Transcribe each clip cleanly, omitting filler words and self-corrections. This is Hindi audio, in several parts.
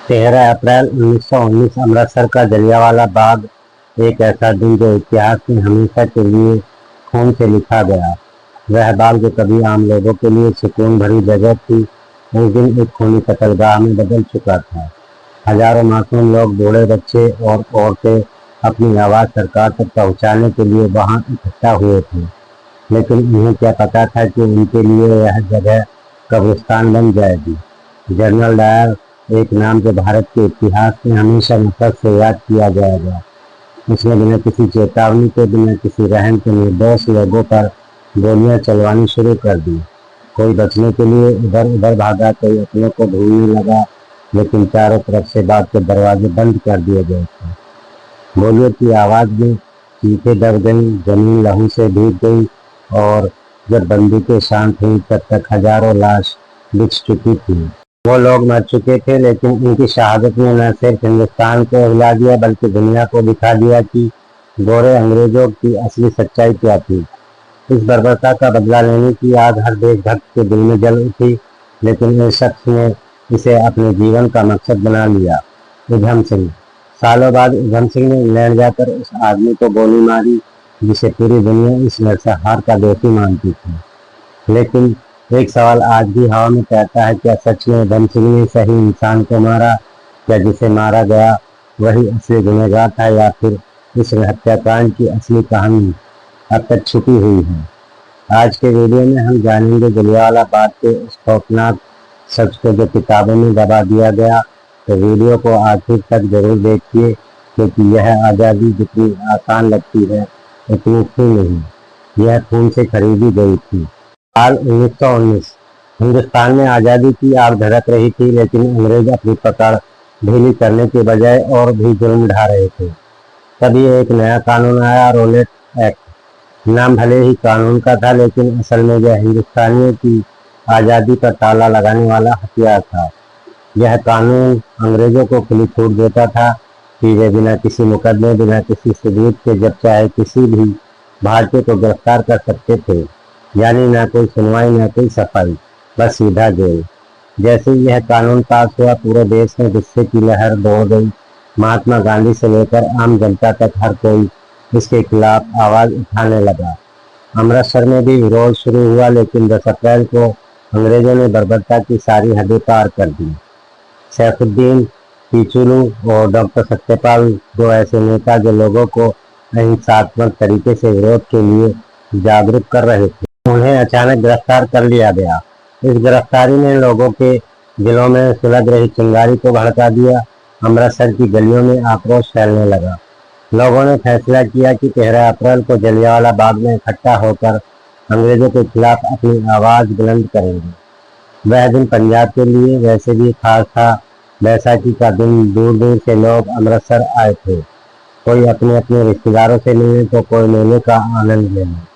13 अप्रैल 1919 अमृतसर का जलियांवाला बाग एक ऐसा दिन जो इतिहास में हमेशा के लिए खून से लिखा गया। वह बाग जो कभी आम लोगों के लिए सुकून भरी जगह थी, उस दिन एक खूनी कत्लगाह में बदल चुका था। हजारों मासूम लोग, बूढ़े, बच्चे और औरतें अपनी आवाज सरकार तक पहुंचाने के लिए वहां इकट्ठा हुए थे। लेकिन उन्हें क्या पता था कि उनके लिए यह जगह कब्रिस्तान बन जाएगी। जनरल डायर एक नाम जो भारत के इतिहास में हमेशा नफरत से याद किया जाएगा। उसने बिना किसी चेतावनी के, बिना किसी रहम के निर्दोष लोगों पर गोलियां चलवानी शुरू कर दी। कोई बचने के लिए इधर उधर भागा, कोई अपनों को ढूंढने लगा, लेकिन चारों तरफ से बाग के दरवाजे बंद कर दिए गए थे। गोलियों की आवाज में चीखें दब गई, जमीन लहू से भीग गई, और जब बंदूकें शांत हुई तब तक हजारों लाश बिछ चुकी थी। वो लोग मर चुके थे, लेकिन उनकी शहादत ने न सिर्फ हिंदुस्तान को हिला दिया बल्कि दुनिया को दिखा दिया कि गोरे अंग्रेजों की असली सच्चाई क्या थी। इस बर्बरता का बदला लेने की आग हर देशभक्त के दिल में जल उठी, लेकिन इस शख्स ने इसे अपने जीवन का मकसद बना लिया। उधम सिंह। सालों बाद उधम सिंह ने इंग्लैंड जाकर उस आदमी को गोली मारी जिसे पूरी दुनिया इस नरसंहार का दोषी मानती थी। लेकिन एक सवाल आज भी हवा में तैरता है, क्या सच में उधम सिंह ने सही इंसान को मारा? क्या जिसे मारा गया वही असली गुनहगार था, या फिर इस हत्याकांड की असली कहानी अब तक छुपी हुई है? आज के वीडियो में हम जानेंगे जलियांवाला बाग के उस खौफनाक सच को जो किताबों में दबा दिया गया। तो वीडियो को आखिर तक जरूर देखिए, क्योंकि यह आज़ादी जितनी आसान लगती है उतनी थी नहीं। यह खून से खरीदी गई थी। साल 1919। हिंदुस्तान में आज़ादी की आग धड़क रही थी, लेकिन अंग्रेज अपनी पकड़ ढीली करने के बजाय और भी जुल्म ढा रहे थे। तभी एक नया कानून आया, रोलेट एक्ट। नाम भले ही कानून का था, लेकिन असल में यह हिंदुस्तानियों की आज़ादी पर ताला लगाने वाला हथियार था। यह कानून अंग्रेजों को खुली छूट देता था कि वे बिना किसी मुकदमे, बिना किसी सबूत के जब चाहे किसी भी भारतीय को गिरफ्तार कर सकते थे। यानी ना कोई सुनवाई, ना कोई सफाई, बस सीधा जेल। जैसे ही यह कानून पास हुआ, पूरे देश में गुस्से की लहर दौड़ गई। महात्मा गांधी से लेकर आम जनता तक हर कोई इसके खिलाफ आवाज उठाने लगा। अमृतसर में भी विरोध शुरू हुआ, लेकिन 10 अप्रैल को अंग्रेजों ने बर्बरता की सारी हदें पार कर दी। सैफुद्दीन किचलू और डॉक्टर सत्यपाल, दो ऐसे नेता जो लोगों को अहिंसात्मक तरीके से विरोध के लिए जागरूक कर रहे थे, उन्हें अचानक गिरफ्तार कर लिया गया। इस गिरफ्तारी ने लोगों के दिलों में सुलग रही चिंगारी को भड़का दिया। अमृतसर की गलियों में आक्रोश फैलने लगा। लोगों ने फैसला किया कि 13 अप्रैल को जलियांवाला बाग में इकट्ठा होकर अंग्रेजों के खिलाफ अपनी आवाज बुलंद करेंगे। वह दिन पंजाब के लिए वैसे भी खास था। बैसाखी का दिन दूर दूर से लोग अमृतसर आए थे, कोई अपने अपने रिश्तेदारों से मिलने, तो कोई मेले का आनंद लेने।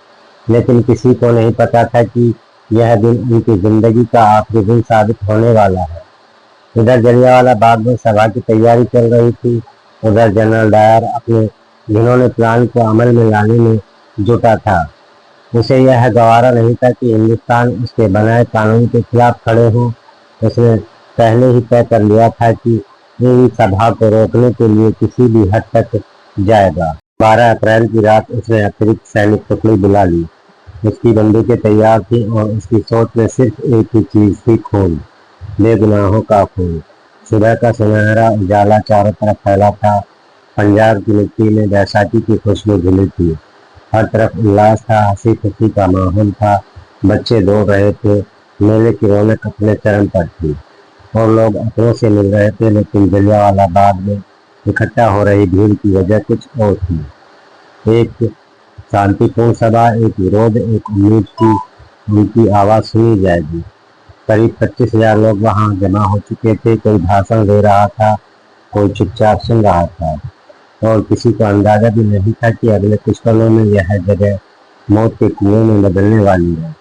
लेकिन किसी को नहीं पता था कि यह दिन उनकी जिंदगी का आखिरी दिन साबित होने वाला है। इधर जलियांवाला बाग में सभा की तैयारी चल रही थी, उधर जनरल डायर अपने घिनौने प्लान को अमल में लाने में जुटा था। उसे यह गवारा नहीं था कि हिंदुस्तान उसके बनाए कानून के खिलाफ खड़े हो। उसने पहले ही तय कर लिया था कि इन सभा को रोकने के लिए किसी भी हद तक जाएगा। 12 अप्रैल की रात उसने अतिरिक्त सैनिक टुकड़ी बुला ली। उसकी बंदूकें तैयार थी और उसकी सोच में सिर्फ एक ही चीज थी, खून, बेगुनाहों का खून। सुबह का सुनहरा उजाला चारों तरफ फैला था। पंजाब की मिट्टी में बैसाखी की खुशबू घुली थी। हर तरफ उल्लास था, हंसी खुशी का माहौल था। बच्चे दौड़ रहे थे, मेले की रौनक अपने चरम पर थी और लोग अपनों से मिल रहे थे। लेकिन जलियांवाला बाग में इकट्ठा हो रही भीड़ की वजह कुछ और थी। एक शांतिपूर्ण सभा, एक विरोध, एक उम्मीद की उनकी आवाज सुनी जाएगी। करीब 25,000 लोग वहां जमा हो चुके थे। कोई भाषण दे रहा था, कोई चुपचाप सुन रहा था, और किसी को अंदाजा भी नहीं था कि अगले कुछ पलों में यह जगह मौत के कुएं में बदलने वाली है।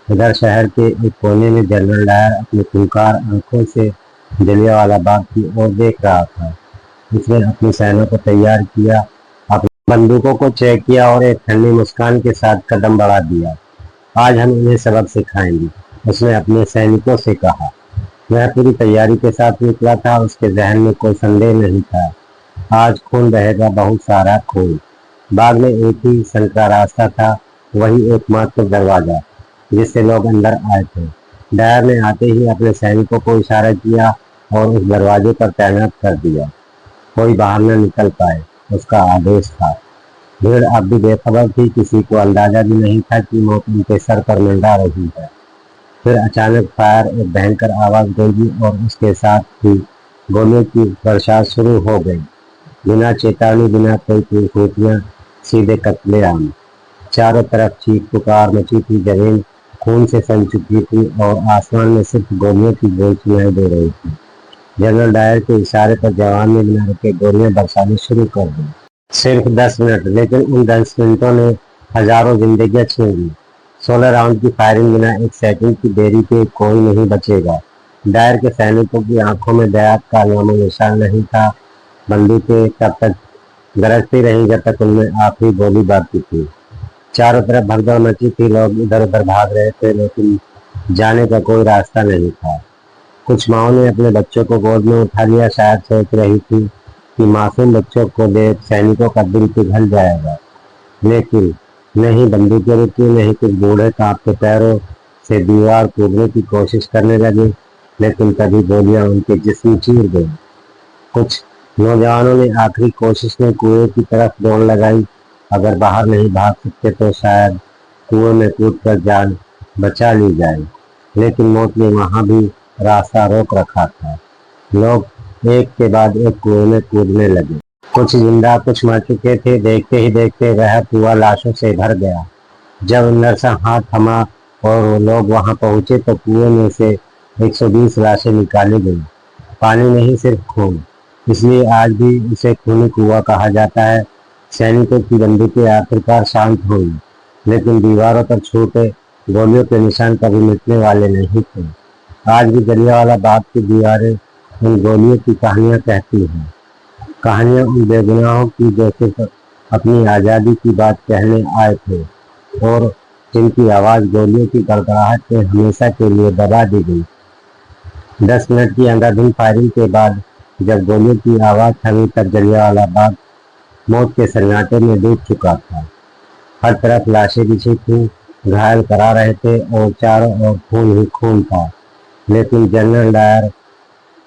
इधर शहर के एक कोने में जनरल डायर अपनी खूंखार आंखों से जलियांवाला बाग की ओर देख रहा था। उसने अपने सैनिकों को तैयार किया, अपनी बंदूकों को चेक किया और एक ठंडी मुस्कान के साथ कदम बढ़ा दिया। आज हम इन्हें सबक सिखाएंगे, उसने अपने सैनिकों से कहा। वह पूरी तैयारी के साथ निकला था, उसके जहन में कोई संदेह नहीं था। आज खून बहेगा, बहुत सारा खून। बाग में एक ही संकरा रास्ता था, वही एकमात्र दरवाजा जिससे लोग अंदर आए थे। डायर ने आते ही अपने सैनिकों को इशारा किया और उस दरवाजे पर तैनात कर दिया। कोई बाहर न निकल पाए, उसका आदेश था। भीड़ अब भी बेखबर थी, किसी को अंदाजा भी नहीं था कि मौत उनके सर पर मंडरा रही है। फिर अचानक फायर एक भयंकर आवाज गूंजी और उसके साथ ही गोलियों की बरसात शुरू हो गई। बिना चेतावनी, बिना कोई सूचना, सीधे कत्लेआम। चारों तरफ चीख पुकार मची थी, जमीन खून से सन चुकी थी और आसमान में सिर्फ गोलियों की गूंज सुनाई दे रही थी। जनरल डायर के इशारे पर जवान ने बिना रुके गोलियां बरसानी शुरू कर दी। सिर्फ 10 मिनट, लेकिन उन 10 मिनटों ने हजारों जिंदगियां छीन ली। 16 राउंड की फायरिंग, बिना एक सेकंड की देरी के कोई नहीं बचेगा। डायर के सैनिकों की आंखों में दया का नामो निशान नहीं था। बंदूकें तब तक गरजती रहीं जब तक उनमें आखिरी गोली बाकी थी। चारों तरफ भगदड़ मची थी, लोग इधर उधर भाग रहे थे, लेकिन जाने का कोई रास्ता नहीं था। कुछ माओं ने अपने बच्चों को गोद में उठा लिया, शायद सोच रही थी कि मासूम बच्चों को देख सैनिकों का दिल पिघल जाएगा। लेकिन नहीं बंदूकें रुकी, नहीं कुछ बूढ़े कांपते पैरों से दीवार कूदने की कोशिश करने लगे। लेकिन तभी गोलियां उनके जिस्म चीर गई। कुछ नौजवानों ने आखिरी कोशिश में कुएं की तरफ दौड़ लगाई। अगर बाहर नहीं भाग सकते तो शायद कुएं में कूदकर जान बचा ली जाए। लेकिन मौत ने वहां भी रास्ता रोक रखा था। लोग एक के बाद एक कुएं में कूदने लगे। कुछ जिंदा, कुछ मर चुके थे। देखते ही देखते वह कुआं लाशों से भर गया। जब नरसंहार थमा और लोग वहां पहुंचे तो कुएं में से 120 लाशें निकाली गई। पानी नहीं, सिर्फ खून। इसलिए आज भी उसे खूनी कुआं कहा जाता है। सैनिकों की बंदूकें आखिरकार शांत हुई, लेकिन दीवारों पर छूटे गोलियों के निशान कभी मिटने वाले नहीं थे। आज भी जलियांवाला बाग की दीवारें उन गोलियों की कहानियां कहती हैं। कहानियां उन बेगुनाहों की जो सिर्फ अपनी आज़ादी की बात कहने आए थे और जिनकी आवाज़ गोलियों की गड़गड़ाहट से हमेशा के लिए दबा दी गई। 10 मिनट की अंधाधुंध फायरिंग के बाद जब गोलियों की आवाज़ थमी तब जलियांवाला बाग मौत के सन्नाटे में डूब चुका था। हर तरफ लाशें बिछी थीं, घायल करा रहे थे और चारों ओर खून ही खून था। लेकिन जनरल डायर,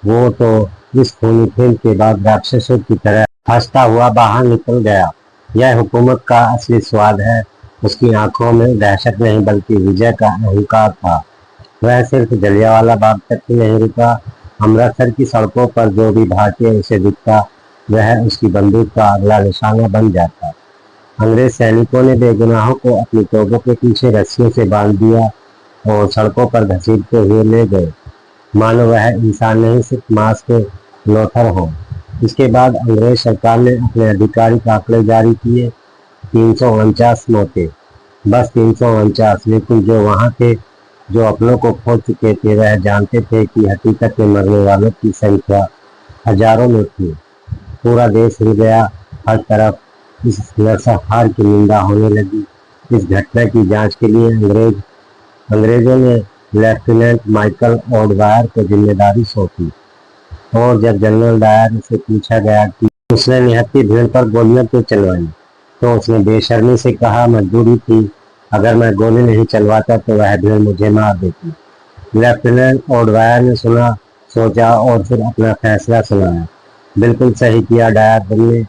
वो तो इस खूनी खेल के बाद राक्षसों की तरह हंसता हुआ बाहर निकल गया। यह हुकूमत का असली स्वाद है। उसकी आंखों में दहशत नहीं बल्कि विजय का अहंकार था। वह सिर्फ जलियांवाला बाग तक ही नहीं रुका। अमृतसर की सड़कों पर जो भी भारतीय उसे दिखता, वह उसकी बंदूक का अगला निशाना बन जाता। अंग्रेज सैनिकों ने बेगुनाहों को अपनी तोपों के पीछे रस्सियों से बांध दिया और सड़कों पर घसीटते हुए ले गए, मानो वह इंसान नहीं, सिर्फ मांस के लोथर हो। इसके बाद अंग्रेज सरकार ने अपने आधिकारिक आंकड़े जारी किए। 349 मौतें, बस 349। लेकिन जो वहां थे, जो अपनों को खो चुके थे, वह जानते थे कि हकीकत में मरने वालों की संख्या हजारों में थी। पूरा देश हिल गया। हर तरफ इस नरसंहार की निंदा होने लगी। इस घटना की जांच के लिए अंग्रेजों ने लेफ्टिनेंट माइकल ऑडवायर को जिम्मेदारी सौंपी। और जब जनरल डायर से पूछा गया कि उसने निहत्थी भीड़ पर गोलियां क्यों चलवाई, तो उसने बेशर्मी से कहा, मजबूरी थी। अगर मैं गोली नहीं चलवाता तो वह भीड़ मुझे मार देती। लेफ्टिनेंट ऑडवायर ने सुना, सोचा और फिर अपना फैसला सुनाया। बिल्कुल सही किया डायर, तुमने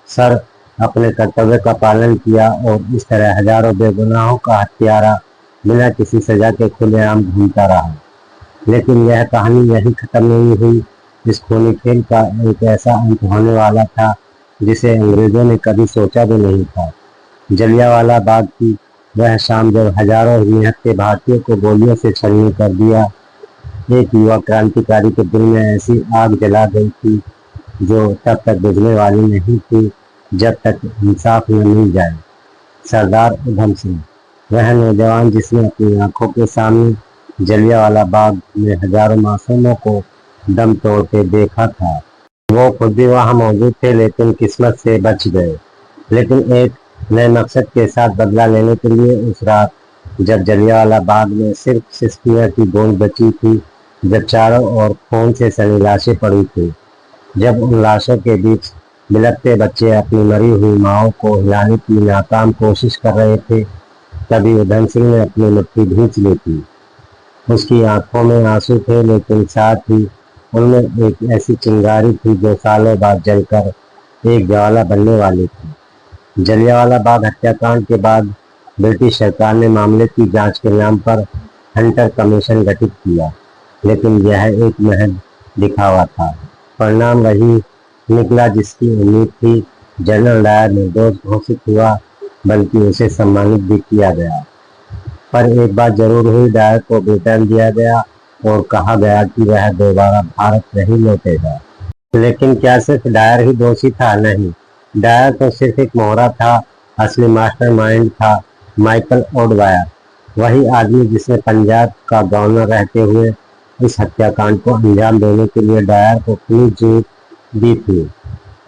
सर अपने कर्तव्य का पालन किया और इस तरह हजारों बेगुनाहों का हत्यारा बिना किसी सजा के खुलेआम घूमता रहा। लेकिन यह कहानी यहीं खत्म नहीं हुई। इस खूनी खेल का एक ऐसा अंत होने वाला था जिसे अंग्रेजों ने कभी सोचा भी नहीं था। जलियांवाला बाग की वह शाम जब हजारों निहत्थे भारतीयों को गोलियों से छलनी कर दिया, एक युवा क्रांतिकारी के दिल में ऐसी आग जला गई थी जो तब तक बुझने वाली नहीं थी जब तक इंसाफ न मिल जाए। सरदार उधम सिंह, वह नौजवान जिसने अपनी आंखों के सामने जलियांवाला बाग में हजारों मासूमों को दम तोड़ते देखा था। वो खुद भी वहां मौजूद थे, लेकिन किस्मत से बच गए। लेकिन एक नए मकसद के साथ बदला लेने के लिए उस रात जब जलियांवाला बाग में सिर्फ 60 की गोली बची थी, जब चारों ओर खून से सनी लाशें पड़ी थी। जब उन लाशों के बीच बिलखते बच्चे अपनी मरी हुई माओं को हिलाने की नाकाम कोशिश कर रहे थे, तभी उधम सिंह ने अपनी मुट्ठी भींच ली थी। उसकी आंखों में आंसू थे, लेकिन साथ ही उनमें एक ऐसी चिंगारी थी जो सालों बाद जलकर एक ज्वाला बनने वाली थी। जलियांवाला बाग हत्याकांड के बाद ब्रिटिश सरकार ने मामले की जांच के नाम पर हंटर कमीशन गठित किया, लेकिन यह एक महज दिखावा था। परिणाम वही निकला जिसकी उम्मीद थी। जनरल डायर निर्दोष घोषित हुआ, बल्कि उसे सम्मानित भी किया गया। पर एक बात जरूर हुई, डायर को ब्रिटेन दिया गया और कहा गया कि वह दोबारा भारत नहीं लौटेगा। लेकिन क्या सिर्फ डायर ही दोषी था? नहीं, डायर तो सिर्फ एक मोहरा था। असली मास्टरमाइंड था माइकल ओडवायर, वही आदमी जिसने पंजाब का गवर्नर रहते हुए इस हत्याकांड को अंजाम देने के लिए डायर को खुली छूट दी थी।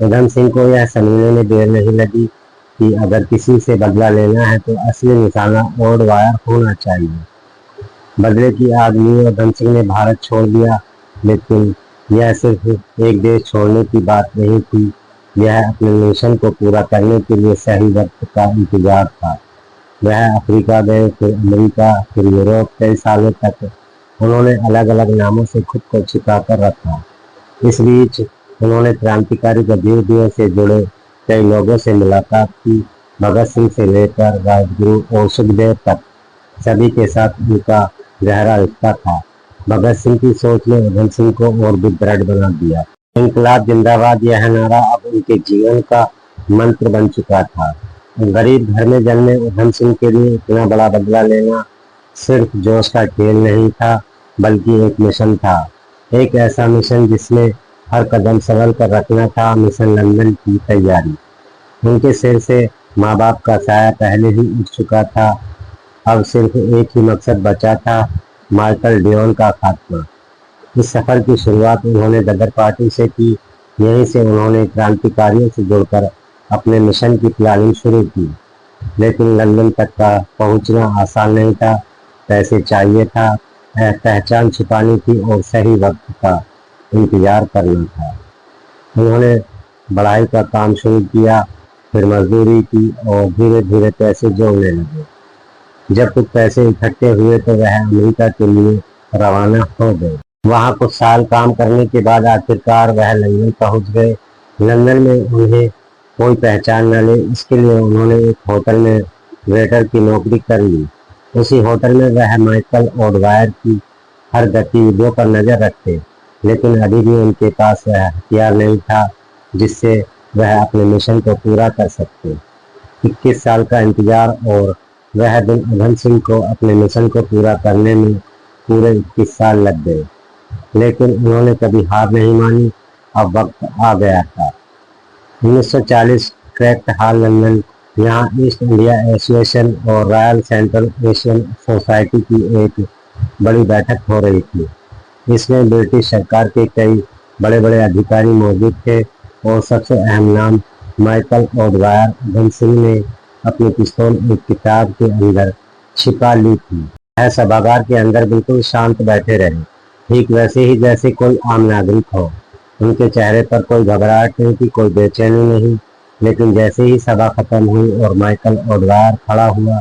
उधम सिंह को यह समझने में देर नहीं लगी कि अगर किसी से बदला लेना है तो असली निशाना ओडवायर होना चाहिए। बदले की आग लिए उधम सिंह ने भारत छोड़ दिया, लेकिन यह सिर्फ एक देश छोड़ने की बात नहीं थी। यह अपने मिशन को पूरा करने के लिए सही वक्त का इंतजार था। वह अफ्रीका गए, फिर अमेरिका, फिर यूरोप। कई सालों तक उन्होंने अलग अलग नामों से खुद को छिपा कर रखा। इस बीच उन्होंने क्रांतिकारी गतिविधियों से जुड़े कई लोगों से मुलाकात की। भगत सिंह से लेकर राजगुरु और सुखदेव तक सभी के साथ उनका गहरा रिश्ता था। भगत सिंह की सोच ने उधम सिंह को और भी दृढ़ बना दिया। इनकलाब जिंदाबाद यह नारा अब उनके जीवन का मंत्र बन चुका था। गरीब घर में जन्मे उधम सिंह के लिए इतना बड़ा बदला लेना सिर्फ जोश का खेल नहीं था, बल्कि एक मिशन था। एक ऐसा मिशन जिसमें हर कदम संभल कर रखना था। मिशन लंदन की तैयारी। उनके सिर से माँ बाप का साया पहले ही उठ चुका था। अब सिर्फ एक ही मकसद बचा था, माइकल डियोन का खात्मा। इस सफर की शुरुआत उन्होंने गदर पार्टी से की। यहीं से उन्होंने क्रांतिकारियों से जुड़कर अपने मिशन की प्लानिंग शुरू की। लेकिन लंदन तक का पहुंचना आसान नहीं था। पैसे चाहिए था, पहचान छुपानी थी और सही वक्त का इंतजार करना था। उन्होंने बढ़ाई का काम शुरू किया, फिर मजदूरी की और धीरे धीरे पैसे जोड़ने लगे। जब कुछ पैसे इकट्ठे हुए तो वह अमेरिका के लिए रवाना हो गए। वहां कुछ साल काम करने के बाद आखिरकार वह लंदन पहुंच गए। लंदन में उन्हें कोई पहचान न ले, इसके लिए उन्होंने एक होटल में वेटर की नौकरी कर ली। उसी होटल में वह माइकल ओडवायर की हर गतिविधियों पर नजर रखते, लेकिन अभी भी उनके पास वह हथियार नहीं था जिससे वह अपने मिशन को पूरा कर सकते। 21 साल का इंतजार और वह दिन उधम सिंह को अपने मिशन को पूरा करने में पूरे 21 साल लग गए, लेकिन उन्होंने कभी हार नहीं मानी। अब वक्त आ गया था। 1940 क्रैक्ट हॉल लंदन, यहाँ ईस्ट इंडिया एसोसिएशन और रॉयल सेंट्रल एशियन सोसाइटी की एक बड़ी बैठक हो रही थी। इसमें ब्रिटिश सरकार के कई बड़े बड़े अधिकारी मौजूद थे और सबसे अहम नाम माइकल ओडवायर। उधम सिंह ने अपनी पिस्तौल एक किताब के अंदर छिपा ली थी। वह सभागार के अंदर बिल्कुल शांत बैठे रहे, ठीक वैसे ही जैसे कोई आम नागरिक हो। उनके चेहरे पर कोई घबराहट नहीं थी, कोई बेचैनी नहीं। लेकिन जैसे ही सभा खत्म हुई और माइकल ओडवायर खड़ा हुआ,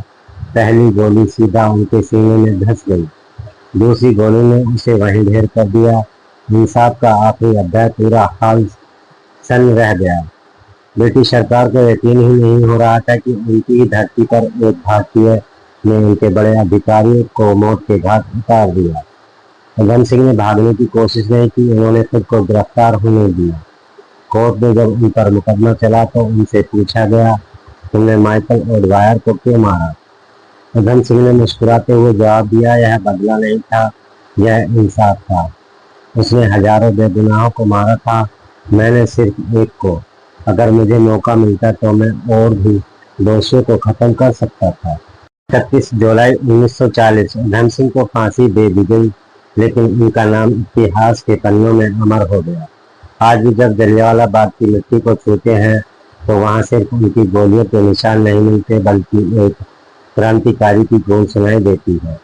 पहली गोली सीधा उनके सीने में धंस गई। दूसरी गोली ने उसे वहीं ढेर कर दिया। इंसाफ का आखिरी अध्याय पूरा हाल सन रह गया। ब्रिटिश सरकार को यकीन ही नहीं हो रहा था कि उनकी ही धरती पर एक भारतीय ने उनके बड़े अधिकारियों को मौत के घाट उतार दिया। उधम सिंह ने भागने की कोशिश नहीं की, उन्होंने खुद को गिरफ्तार होने दिया। कोर्ट में जब उन पर मुकदमा चला तो उनसे पूछा गया, तुमने माइकल ओडवायर को क्यों मारा? उधम सिंह ने मुस्कुराते हुए जवाब दिया, यह बदला नहीं था, यह इंसाफ था। उसने हजारों बेगुनाहों को मारा था, मैंने सिर्फ एक को। अगर मुझे मौका मिलता तो मैं और भी दोषियों को खत्म कर सकता था। 31 जुलाई 1940 उधम सिंह को फांसी दे दी गई, लेकिन उनका नाम इतिहास के पन्नों में अमर हो गया। आज भी जब जलियांवाला बाग की मिट्टी को छूते हैं तो वहां सिर्फ उनकी गोलियों के निशान नहीं मिलते, बल्कि एक क्रांतिकारी की गूंज सुनाई देती है।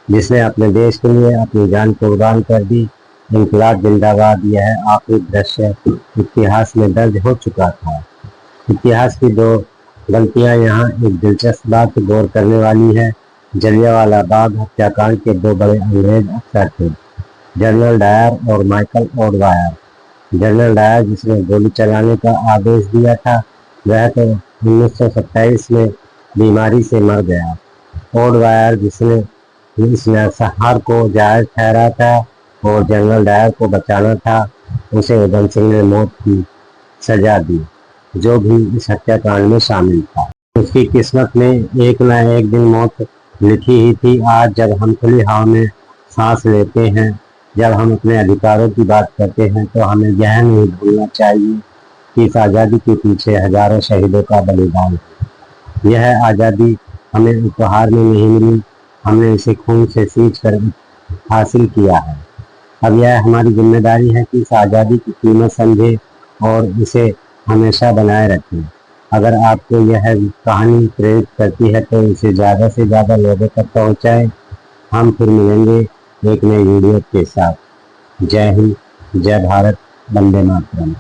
जिसने अपने देश के लिए अपनी जान कुर्बान कर दी। इनकलाब जिंदाबाद यह आखिरी दृश्य इतिहास में दर्ज हो चुका था। इतिहास की दो गलतियां यहाँ एक दिलचस्प बात गौर करने वाली है। जलियांवाला बाग हत्याकांड के दो बड़े अंग्रेज अफसर थे, जनरल डायर और माइकल ऑडवायर। जनरल डायर जिसने गोली चलाने का आदेश दिया था, वह तो 1927 में बीमारी से मर गया। ऑडवायर जिसने इस नरसंहार को जायज ठहरा था और जनरल डायर को बचाना था, उसे उधम सिंह ने मौत की सजा दी, जो भी इस हत्याकांड में शामिल था। उसकी किस्मत में एक न एक दिन मौत लिखी ही थी। आज जब हम खुली हवा में सांस लेते हैं, जब हम अपने अधिकारों की बात करते हैं, तो हमें यह नहीं भूलना चाहिए कि इस आज़ादी के पीछे हजारों शहीदों का बलिदान है। यह आज़ादी हमें उपहार में नहीं मिली, हमने इसे खून से सींच कर हासिल किया है। अब यह हमारी जिम्मेदारी है कि इस आज़ादी की कीमत समझे और इसे हमेशा बनाए रखें। अगर आपको यह कहानी प्रेरित करती है तो इसे ज़्यादा से ज़्यादा लोगों तक पहुँचाएं। हम फिर मिलेंगे एक नई वीडियो के साथ। जय हिंद, जय भारत, वंदे मातरम।